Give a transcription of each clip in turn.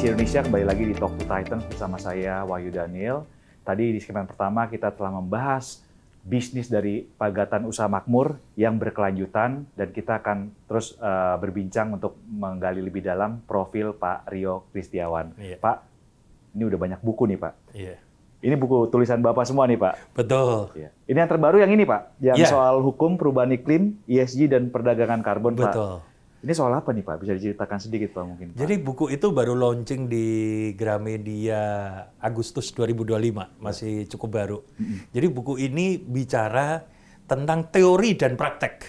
Indonesia, kembali lagi di Talk to Titans bersama saya, Wahyu Daniel. Tadi di segmen pertama kita telah membahas bisnis dari Pagatan Usaha Makmur yang berkelanjutan, dan kita akan terus berbincang untuk menggali lebih dalam profil Pak Rio Kristiawan. Iya. Pak, ini udah banyak buku nih Pak. Iya. Ini buku tulisan Bapak semua nih Pak. Betul. Iya. Ini yang terbaru yang ini Pak, yang Iya. soal hukum, perubahan iklim, ESG, dan perdagangan karbon Pak. Betul. Ini soal apa nih Pak? Bisa diceritakan sedikit Pak mungkin Pak? Jadi buku itu baru launching di Gramedia Agustus 2025, masih cukup baru. Jadi buku ini bicara tentang teori dan praktek.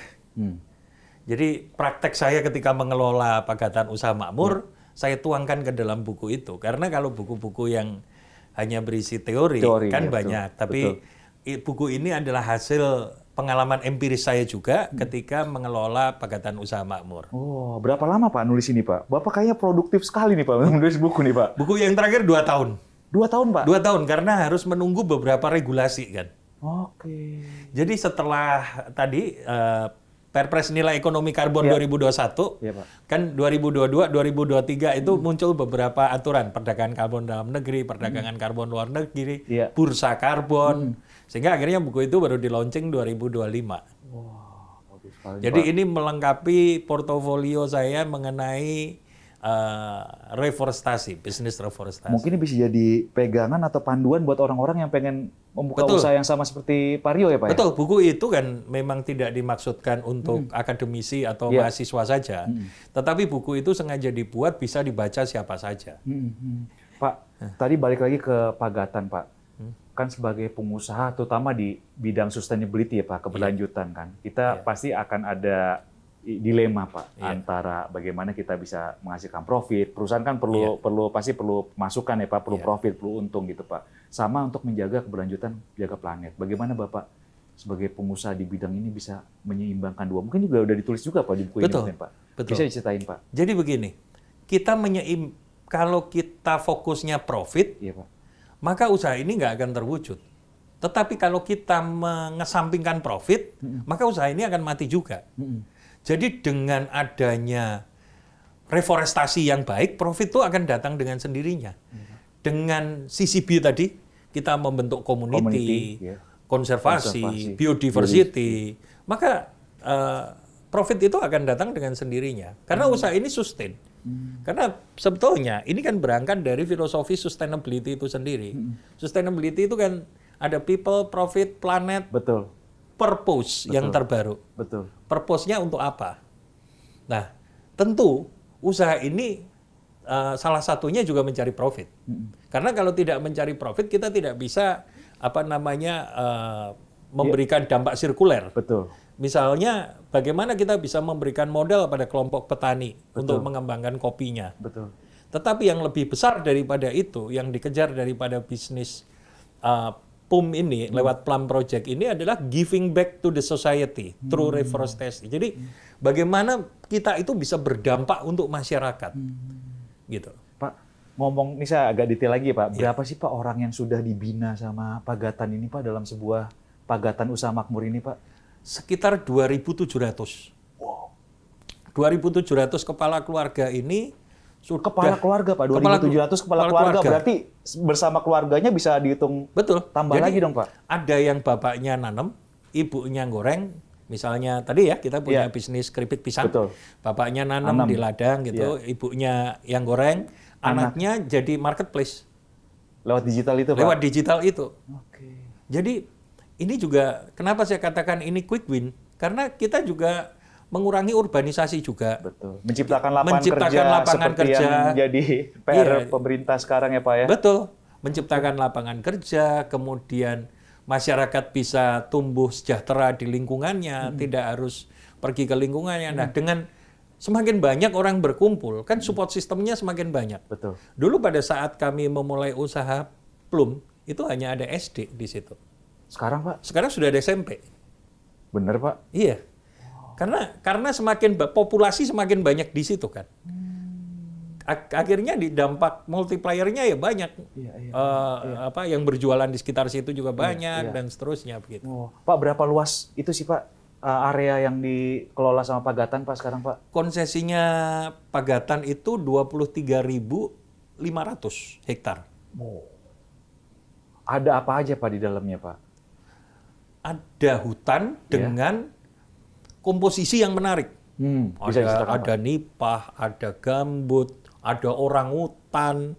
Jadi praktek saya ketika mengelola Pagatan Usaha Makmur, saya tuangkan ke dalam buku itu. Karena kalau buku-buku yang hanya berisi teori kan ya, banyak. betul, Tapi buku ini adalah hasil pengalaman empiris saya juga ketika mengelola Pagatan Usaha Makmur. Oh, berapa lama Pak nulis ini Pak? Bapak kayaknya produktif sekali nih Pak menulis buku nih Pak. Buku yang terakhir 2 tahun. 2 tahun Pak? 2 tahun, karena harus menunggu beberapa regulasi kan. Oke. Jadi setelah tadi Perpres Nilai Ekonomi Karbon Iya. 2021, Iya Pak. kan 2022, 2023 itu muncul beberapa aturan. Perdagangan karbon dalam negeri, perdagangan karbon luar negeri, Iya. bursa karbon. Sehingga akhirnya buku itu baru di launching 2025. Wah, bagus sekali Jadi Pak. ini melengkapi portofolio saya mengenai reforestasi, bisnis reforestasi. Mungkin ini bisa jadi pegangan atau panduan buat orang-orang yang pengen membuka Betul. usaha yang sama seperti Pak Rio ya Pak ya? Betul, buku itu kan memang tidak dimaksudkan untuk akademisi atau Iya. mahasiswa saja. Tetapi buku itu sengaja dibuat bisa dibaca siapa saja. Pak, tadi balik lagi ke Pagatan Pak. Kan sebagai pengusaha, terutama di bidang sustainability ya Pak, keberlanjutan kan. Kita pasti akan ada dilema Pak, antara bagaimana kita bisa menghasilkan profit. Perusahaan kan pasti perlu masukan ya Pak, perlu profit, perlu untung gitu Pak. Sama untuk menjaga keberlanjutan, jaga planet. Bagaimana Bapak sebagai pengusaha di bidang ini bisa menyeimbangkan dua? Mungkin juga udah ditulis juga Pak di buku Betul. ini Pak. Betul. Bisa diceritain Pak? Jadi begini, kalau kita fokusnya profit, Iya Pak. maka usaha ini nggak akan terwujud. Tetapi kalau kita mengesampingkan profit, maka usaha ini akan mati juga. Jadi dengan adanya reforestasi yang baik, profit itu akan datang dengan sendirinya. Dengan CCB tadi, kita membentuk community, ya. konservasi, biodiversity, maka profit itu akan datang dengan sendirinya. Karena usaha ini sustain. Karena sebetulnya ini kan berangkat dari filosofi sustainability itu sendiri. Sustainability itu kan ada people, profit, planet, Betul. purpose yang terbaru. Betul. Purpose-nya untuk apa? Nah, tentu usaha ini salah satunya juga mencari profit. Karena kalau tidak mencari profit, kita tidak bisa memberikan dampak sirkuler. Betul. Misalnya, bagaimana kita bisa memberikan modal pada kelompok petani untuk mengembangkan kopinya. Betul. Tetapi yang lebih besar daripada itu, yang dikejar daripada bisnis PUM ini, lewat Plum Project ini adalah giving back to the society through reforestasi. Jadi bagaimana kita itu bisa berdampak untuk masyarakat, gitu. Pak, ngomong ini saya agak detail lagi Pak. Berapa sih Pak orang yang sudah dibina sama Pagatan ini Pak dalam sebuah Pagatan Usaha Makmur ini Pak? Sekitar 2.700. Wow. 2.700 kepala keluarga ini sudah Kepala keluarga Pak, 2.700 kepala keluarga. Berarti bersama keluarganya bisa dihitung. Betul. Tambah Jadi, lagi dong Pak. Ada yang bapaknya nanam, ibunya goreng. Misalnya tadi ya kita punya bisnis keripik pisang. Betul. Bapaknya nanam di ladang gitu, ibunya yang goreng, anaknya jadi marketplace. Lewat digital itu Pak? Lewat digital itu. Oke. Jadi ini juga kenapa saya katakan ini quick win? Karena kita juga mengurangi urbanisasi juga. Betul. Menciptakan lapangan Lapangan seperti kerja. yang jadi PR pemerintah sekarang ya Pak ya? Betul. Menciptakan lapangan kerja, kemudian masyarakat bisa tumbuh sejahtera di lingkungannya, tidak harus pergi ke lingkungannya. Nah, dengan semakin banyak orang berkumpul, kan support sistemnya semakin banyak. Betul. Dulu pada saat kami memulai usaha Plum, itu hanya ada SD di situ. Sekarang Pak? Sekarang sudah ada SMP. Bener Pak? Iya. Karena semakin populasi semakin banyak di situ kan. Akhirnya di dampak multiplier-nya ya banyak. Yang berjualan di sekitar situ juga banyak dan seterusnya begitu. Oh. Pak, berapa luas itu sih Pak area yang dikelola sama Pagatan Pak sekarang Pak? Konsesinya Pagatan itu 23.500 500 hektar. Oh. Ada apa aja Pak di dalamnya Pak? Ada hutan dengan komposisi yang menarik. Bisa Ada nipah, ada gambut, ada orangutan,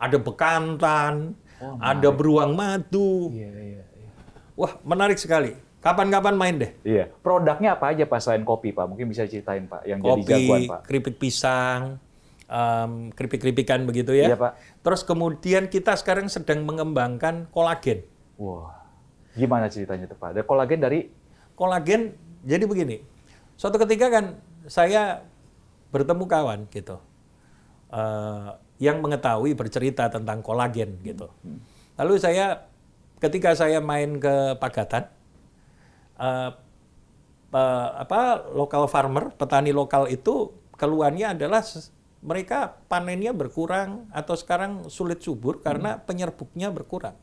ada bekantan, ada beruang madu. Iya. Wah, menarik sekali. Kapan-kapan main deh. Iya. Produknya apa aja Pak selain kopi Pak? Mungkin bisa ceritain Pak yang Kopi, jadi jagoan Pak. keripik pisang, keripik-keripikan begitu ya. Iya Pak. Terus kemudian kita sekarang sedang mengembangkan kolagen. Wah, gimana ceritanya tuh Pak? Ada kolagen dari? Kolagen, jadi begini. Suatu ketika kan saya bertemu kawan gitu, yang mengetahui bercerita tentang kolagen gitu. Lalu ketika saya main ke Pagatan, lokal farmer, petani lokal itu keluhannya adalah mereka panennya berkurang atau sekarang sulit subur karena penyerbuknya berkurang.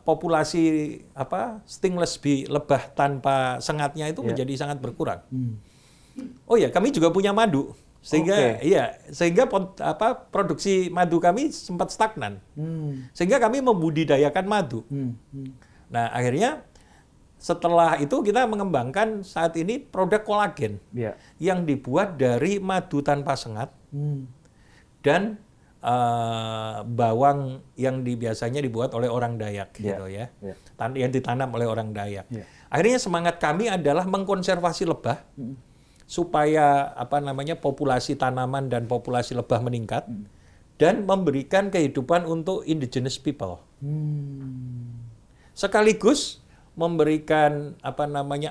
Populasi stingless bee, lebah tanpa sengatnya itu menjadi sangat berkurang. Oh ya, kami juga punya madu, sehingga produksi madu kami sempat stagnan, sehingga kami membudidayakan madu. Nah akhirnya setelah itu kita mengembangkan saat ini produk kolagen yang dibuat dari madu tanpa sengat dan bawang yang biasanya dibuat oleh orang Dayak gitu ya, yang ditanam oleh orang Dayak. Akhirnya semangat kami adalah mengkonservasi lebah supaya populasi tanaman dan populasi lebah meningkat dan memberikan kehidupan untuk indigenous people. Sekaligus memberikan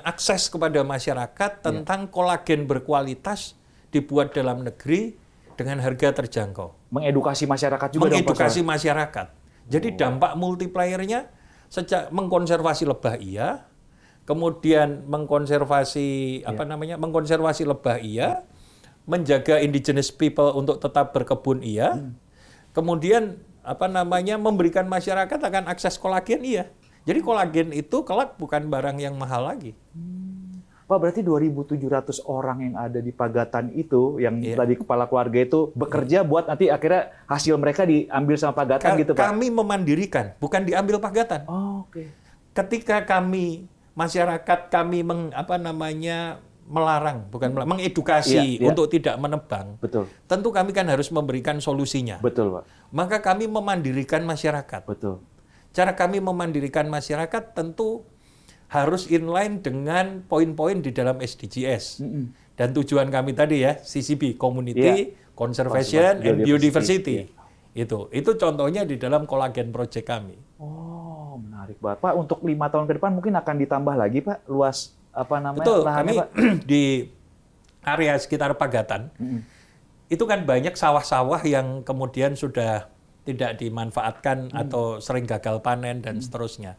akses kepada masyarakat tentang kolagen berkualitas dibuat dalam negeri dengan harga terjangkau. Mengedukasi masyarakat juga. Mengedukasi masyarakat. Jadi dampak multiplier-nya mengkonservasi lebah iya, kemudian mengkonservasi mengkonservasi lebah iya, menjaga indigenous people untuk tetap berkebun iya, kemudian memberikan masyarakat akan akses kolagen iya. Jadi kolagen itu kelak bukan barang yang mahal lagi. Pak, berarti 2.700 orang yang ada di Pagatan itu, yang tadi kepala keluarga itu bekerja buat nanti akhirnya hasil mereka diambil sama Pagatan gitu Pak? Kami memandirikan, bukan diambil Pagatan. Ketika masyarakat kami melarang, mengedukasi untuk tidak menebang. Betul. Tentu kami kan harus memberikan solusinya. Betul Pak. Maka kami memandirikan masyarakat. Betul. Cara kami memandirikan masyarakat tentu harus inline dengan poin-poin di dalam SDGs. Dan tujuan kami tadi ya, CCB, Community, Conservation, and Biodiversity. Itu contohnya di dalam kolagen project kami. Oh, menarik banget. Pak, untuk 5 tahun ke depan mungkin akan ditambah lagi Pak, luas Betul, lahannya, kami Pak? di area sekitar Pagatan, itu kan banyak sawah-sawah yang kemudian sudah tidak dimanfaatkan atau sering gagal panen dan seterusnya.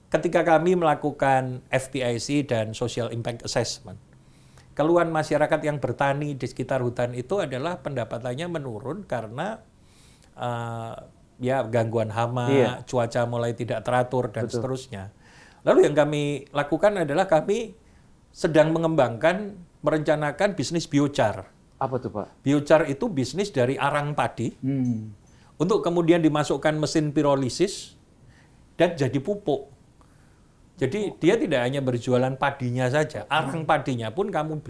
Ketika kami melakukan FPIC dan Social Impact Assessment, keluhan masyarakat yang bertani di sekitar hutan itu adalah pendapatannya menurun karena gangguan hama, cuaca mulai tidak teratur dan seterusnya. Lalu yang kami lakukan adalah kami sedang merencanakan bisnis biochar. Apa tuh Pak? Biochar itu bisnis dari arang padi untuk kemudian dimasukkan mesin pirolisis dan jadi pupuk. Jadi dia tidak hanya berjualan padinya saja, arang padinya pun kami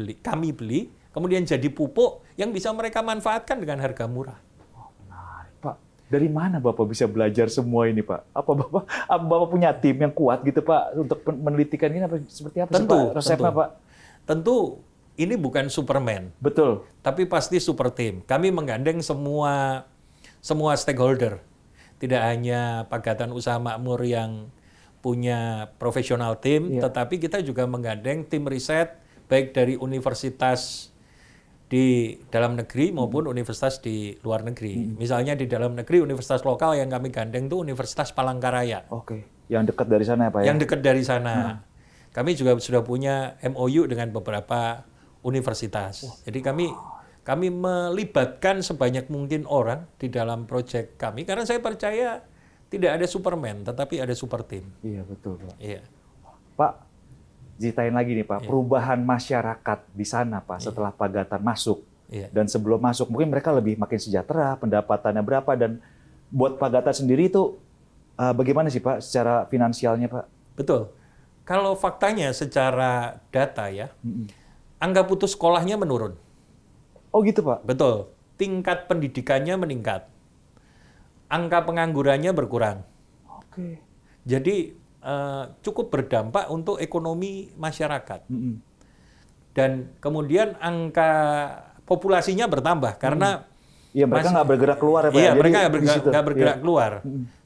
beli, kemudian jadi pupuk yang bisa mereka manfaatkan dengan harga murah. Oh, menarik Pak. Dari mana Bapak bisa belajar semua ini Pak? Apa Bapak punya tim yang kuat gitu Pak untuk menelitikan ini seperti apa sih Pak resepnya Pak? Tentu ini bukan Superman. Betul. Tapi pasti super team. Kami menggandeng semua stakeholder. Tidak hanya Pagatan Usaha Makmur yang punya profesional tim, tetapi kita juga menggandeng tim riset baik dari universitas di dalam negeri maupun universitas di luar negeri. Misalnya di dalam negeri, universitas lokal yang kami gandeng itu Universitas Palangkaraya. Yang dekat dari sana ya Pak ya? Yang dekat dari sana. Kami juga sudah punya MOU dengan beberapa universitas. Jadi kami melibatkan sebanyak mungkin orang di dalam proyek kami karena saya percaya tidak ada Superman, tetapi ada super team. Iya, betul, Pak. Iya. Pak, ceritain lagi nih, Pak, perubahan masyarakat di sana, Pak, setelah Pagatan masuk. Iya. Dan sebelum masuk mungkin mereka lebih makin sejahtera, pendapatannya berapa, dan buat Pak Gatot sendiri itu bagaimana sih Pak secara finansialnya Pak? Betul. Kalau faktanya secara data ya, angka putus sekolahnya menurun. Oh gitu Pak? Betul. Tingkat pendidikannya meningkat. Angka penganggurannya berkurang. Oke. Jadi cukup berdampak untuk ekonomi masyarakat. Dan kemudian angka populasinya bertambah karena Iya, mereka nggak bergerak keluar ya Pak? Iya, Jadi mereka di situ. nggak bergerak Iya. keluar.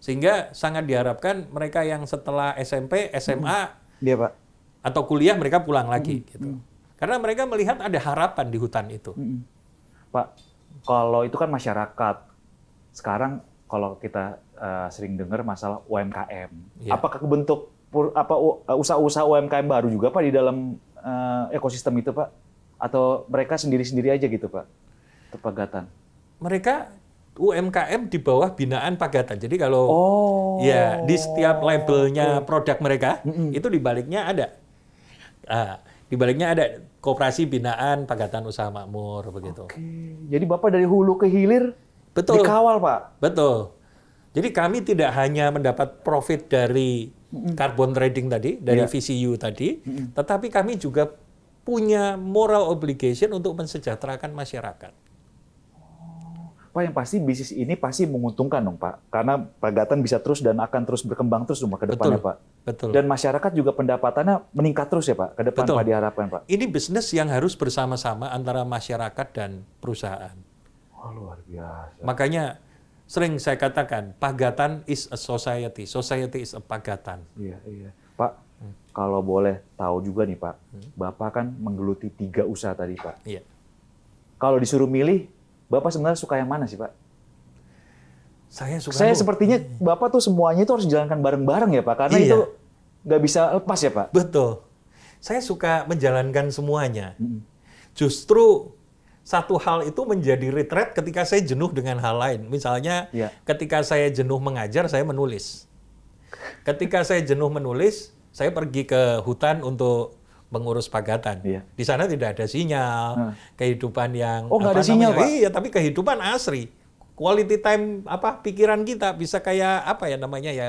Sehingga sangat diharapkan mereka yang setelah SMP, SMA, Iya Pak. atau kuliah mereka pulang lagi. Gitu. Karena mereka melihat ada harapan di hutan itu. Pak, kalau itu kan masyarakat. Sekarang kalau kita sering dengar masalah UMKM. Iya. Apakah bentuk usaha-usaha UMKM baru juga Pak di dalam ekosistem itu Pak? Atau mereka sendiri-sendiri aja gitu Pak? Untuk Pagatan. Mereka UMKM di bawah binaan Pagatan. Jadi kalau ya di setiap labelnya produk mereka, itu di baliknya ada. Di baliknya ada koperasi binaan Pagatan Usaha Makmur begitu. Oke. Jadi Bapak dari hulu ke hilir Betul. dikawal Pak? Betul. Jadi kami tidak hanya mendapat profit dari carbon trading tadi, dari VCU tadi, tetapi kami juga punya moral obligation untuk mensejahterakan masyarakat. Pak, yang pasti bisnis ini pasti menguntungkan dong Pak. Karena Pagatan bisa terus dan akan terus berkembang terus dong Pak, ke depannya Pak. Betul. Dan masyarakat juga pendapatannya meningkat terus ya Pak, ke depan Betul. Pak diharapkan Pak. Ini bisnis yang harus bersama-sama antara masyarakat dan perusahaan. Wah, luar biasa. Makanya sering saya katakan, Pagatan is a society, society is a Pagatan. Iya, iya. Pak, kalau boleh tahu juga nih Pak, Bapak kan menggeluti 3 usaha tadi Pak. Iya. Kalau disuruh milih, Bapak sebenarnya suka yang mana sih Pak? Saya Sepertinya Bapak tuh semuanya itu harus dijalankan bareng-bareng ya Pak, karena Iya. itu nggak bisa lepas ya Pak. Betul. Saya suka menjalankan semuanya. Justru satu hal itu menjadi retreat ketika saya jenuh dengan hal lain. Misalnya, ketika saya jenuh mengajar, saya menulis. Ketika saya jenuh menulis, saya pergi ke hutan untuk mengurus Pagatan. Di sana tidak ada sinyal, kehidupan yang nggak ada sinyal Pak? Iya, tapi kehidupan asri. Quality time pikiran kita bisa kayak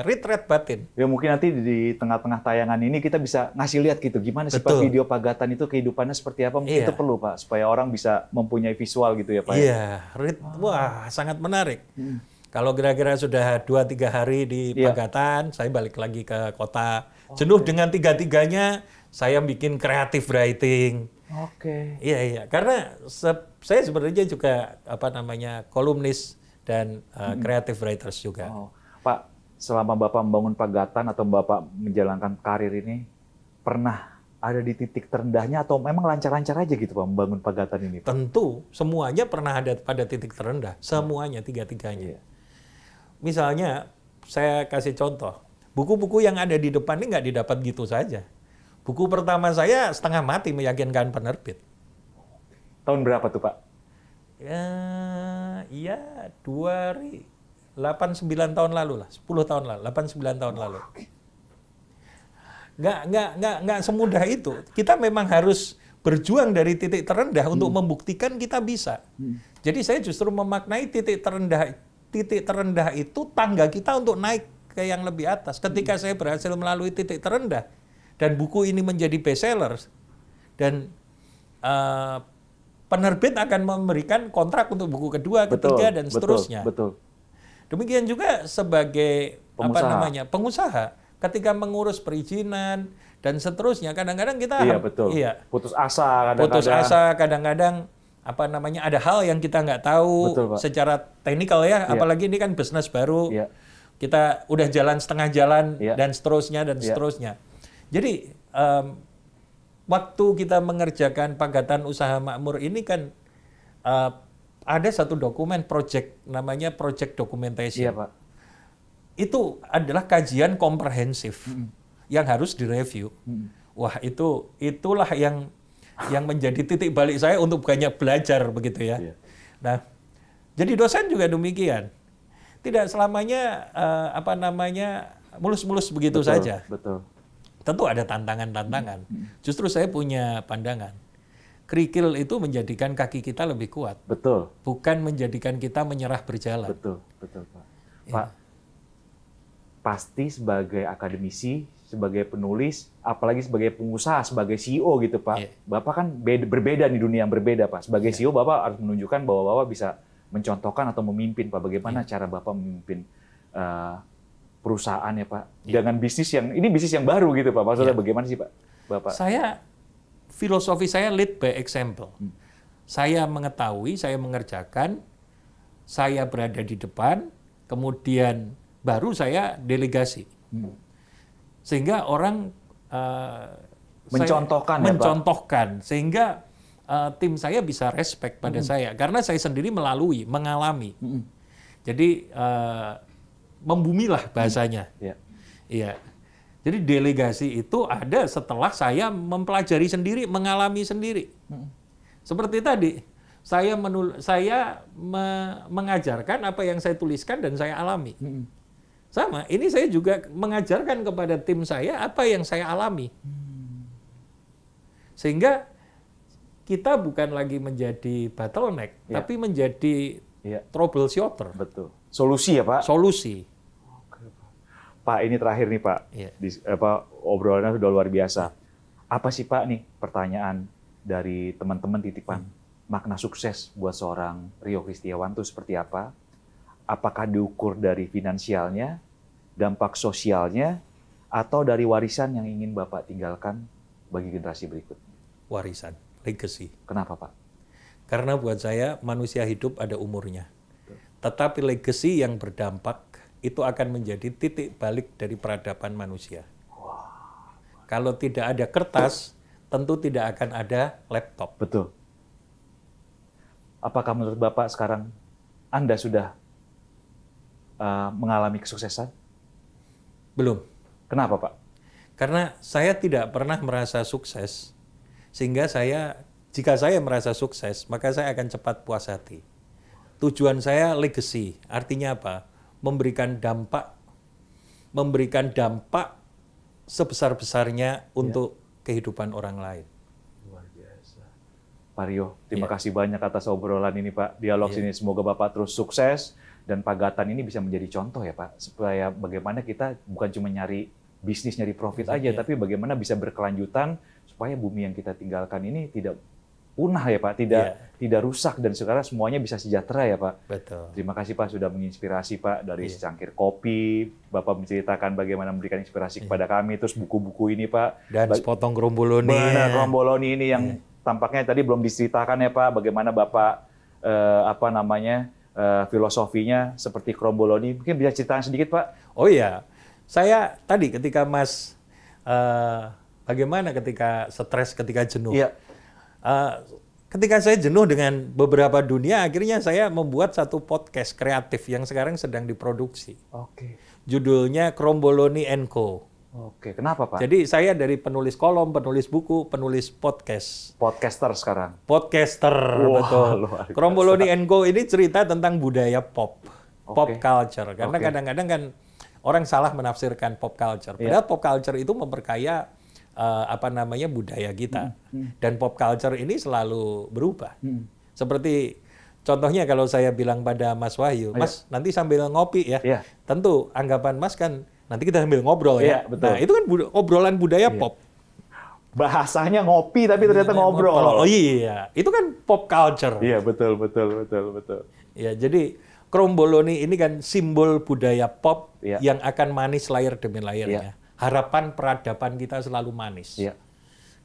retreat batin. Ya mungkin nanti di tengah-tengah tayangan ini kita bisa ngasih lihat gitu gimana sih Pak video Pagatan itu kehidupannya seperti apa. Mungkin itu perlu Pak supaya orang bisa mempunyai visual gitu ya Pak. Iya, wah sangat menarik. Kalau kira-kira sudah 2-3 hari di Pagatan, saya balik lagi ke kota. Jenuh dengan tiga-tiganya, saya bikin creative writing. Oke. Iya. Karena saya sebenarnya juga kolumnis dan creative writers juga. Pak, selama Bapak membangun Pagatan atau Bapak menjalankan karir ini, pernah ada di titik terendahnya atau memang lancar-lancar aja gitu Pak membangun Pagatan ini? Pak? Tentu, semuanya pernah ada pada titik terendah. Semuanya, tiga-tiganya. Misalnya, saya kasih contoh. Buku-buku yang ada di depan ini nggak didapat gitu saja. Buku pertama saya setengah mati meyakinkan penerbit. Tahun berapa tuh Pak? Ya 8-9 tahun lalu lah, 10 tahun lalu, 8-9 tahun lalu. Nggak semudah itu. Kita memang harus berjuang dari titik terendah untuk membuktikan kita bisa. Jadi saya justru memaknai titik terendah itu tangga kita untuk naik ke yang lebih atas. Ketika saya berhasil melalui titik terendah dan buku ini menjadi bestseller dan penerbit akan memberikan kontrak untuk buku kedua, ketiga, dan seterusnya. Betul. Demikian juga sebagai pengusaha, ketika mengurus perizinan dan seterusnya, kadang-kadang kita putus asa kadang-kadang ada hal yang kita nggak tahu secara teknikal ya, apalagi ini kan bisnis baru. Kita udah jalan setengah jalan dan seterusnya. Jadi waktu kita mengerjakan Pagatan Usaha Makmur ini kan ada satu dokumen namanya project documentation. Iya, Pak. Itu adalah kajian komprehensif yang harus direview. Wah, itulah yang menjadi titik balik saya untuk banyak belajar begitu ya. Nah, jadi dosen juga demikian. Tidak selamanya mulus-mulus begitu saja. Betul. Tentu ada tantangan-tantangan. Justru saya punya pandangan. kerikil itu menjadikan kaki kita lebih kuat. Betul. Bukan menjadikan kita menyerah berjalan. Betul, betul Pak. Pak, pasti sebagai akademisi, sebagai penulis, apalagi sebagai pengusaha, sebagai CEO gitu Pak. Bapak kan berbeda nih, dunia yang berbeda Pak. Sebagai CEO Bapak harus menunjukkan bahwa Bapak bisa mencontohkan atau memimpin Pak. Bagaimana cara Bapak memimpin perusahaan ya Pak? Dengan bisnis ini bisnis yang baru gitu Pak. Maksudnya bagaimana sih Pak? Bapak? Filosofi saya lead by example. Saya mengetahui, saya mengerjakan, saya berada di depan, kemudian baru saya delegasi. Sehingga orang mencontohkan, sehingga tim saya bisa respect pada saya karena saya sendiri mengalami. Jadi membumilah bahasanya. Iya. Jadi delegasi itu ada setelah saya mempelajari sendiri, mengalami sendiri. Seperti tadi, saya mengajarkan apa yang saya tuliskan dan saya alami. Sama, ini saya juga mengajarkan kepada tim saya apa yang saya alami. Sehingga kita bukan lagi menjadi bottleneck, tapi menjadi troubleshooter. Betul. Solusi ya Pak? Solusi. Pak, ini terakhir nih Pak, obrolannya sudah luar biasa. Apa sih Pak nih pertanyaan dari teman-teman titipan, makna sukses buat seorang Rio Kristiawan itu seperti apa? Apakah diukur dari finansialnya, dampak sosialnya, atau dari warisan yang ingin Bapak tinggalkan bagi generasi berikutnya? Warisan, legacy. Kenapa Pak? Karena buat saya manusia hidup ada umurnya. Tetapi legacy yang berdampak itu akan menjadi titik balik dari peradaban manusia. Kalau tidak ada kertas, tentu tidak akan ada laptop. Betul. Apakah menurut Bapak sekarang Anda sudah mengalami kesuksesan? Belum. Kenapa Pak? Karena saya tidak pernah merasa sukses, sehingga jika saya merasa sukses, maka saya akan cepat puas hati. Tujuan saya legacy, artinya apa? Memberikan dampak sebesar-besarnya untuk kehidupan orang lain. Luar biasa. Pak Rio, terima kasih banyak atas obrolan ini Pak. Dialog ini semoga Bapak terus sukses dan Pagatan ini bisa menjadi contoh ya Pak. Supaya bagaimana kita bukan cuma nyari bisnis, nyari profit aja, tapi bagaimana bisa berkelanjutan supaya bumi yang kita tinggalkan ini tidak punah ya Pak, tidak rusak dan sekarang semuanya bisa sejahtera ya Pak. Betul. Terima kasih Pak sudah menginspirasi Pak dari secangkir kopi, Bapak menceritakan bagaimana memberikan inspirasi kepada kami, terus buku-buku ini Pak. Dan sepotong kromboloni. Benar, kromboloni ini yang tampaknya tadi belum diceritakan ya Pak, bagaimana Bapak filosofinya seperti kromboloni. Mungkin bisa ceritakan sedikit Pak? Oh iya, saya tadi ketika Mas bagaimana ketika stres, ketika jenuh. Iya. Ketika saya jenuh dengan beberapa dunia, akhirnya saya membuat satu podcast kreatif yang sekarang sedang diproduksi. Oke. Judulnya Kromboloni & Co. Oke, kenapa Pak? Jadi saya dari penulis kolom, penulis buku, penulis podcast. Podcaster sekarang? Podcaster, betul. Kromboloni & Co ini cerita tentang budaya pop culture. Karena kadang-kadang kan orang salah menafsirkan pop culture. Padahal pop culture itu memperkaya budaya kita. Dan pop culture ini selalu berubah. Seperti contohnya kalau saya bilang pada Mas Wahyu, Mas nanti sambil ngopi ya. Tentu anggapan Mas kan nanti kita sambil ngobrol ya. Betul. Nah, itu kan obrolan budaya pop. Bahasanya ngopi tapi ternyata ngobrol. Oh iya, itu kan pop culture. Iya, betul. Ya, jadi kromboloni ini kan simbol budaya pop yang akan manis layar demi layarnya. Harapan peradaban kita selalu manis. Iya.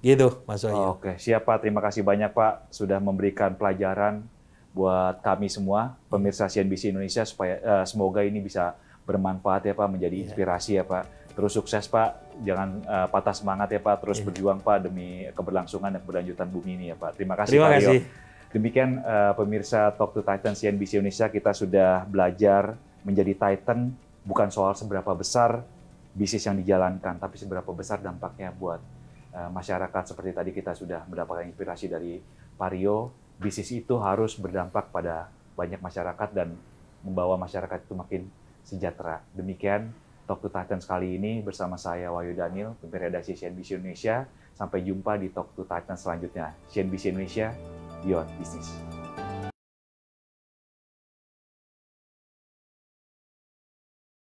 Gitu, Mas Wahyu. Oke, siap Pak. Terima kasih banyak Pak sudah memberikan pelajaran buat kami semua, pemirsa CNBC Indonesia, supaya semoga ini bisa bermanfaat ya Pak, menjadi inspirasi ya Pak. Terus sukses Pak, jangan patah semangat ya Pak, terus berjuang Pak demi keberlangsungan dan keberlanjutan bumi ini ya Pak. Terima kasih Pak Rio. Demikian pemirsa Talk to Titan CNBC Indonesia, kita sudah belajar menjadi Titan bukan soal seberapa besar bisnis yang dijalankan, tapi seberapa besar dampaknya buat masyarakat. Seperti tadi kita sudah mendapatkan inspirasi dari Pak Rio, bisnis itu harus berdampak pada banyak masyarakat dan membawa masyarakat itu makin sejahtera. Demikian Talk to Titans kali ini bersama saya Wahyu Daniel, pemimpin redaksi CNBC Indonesia. Sampai jumpa di Talk to Titans selanjutnya. CNBC Indonesia, Beyond Business.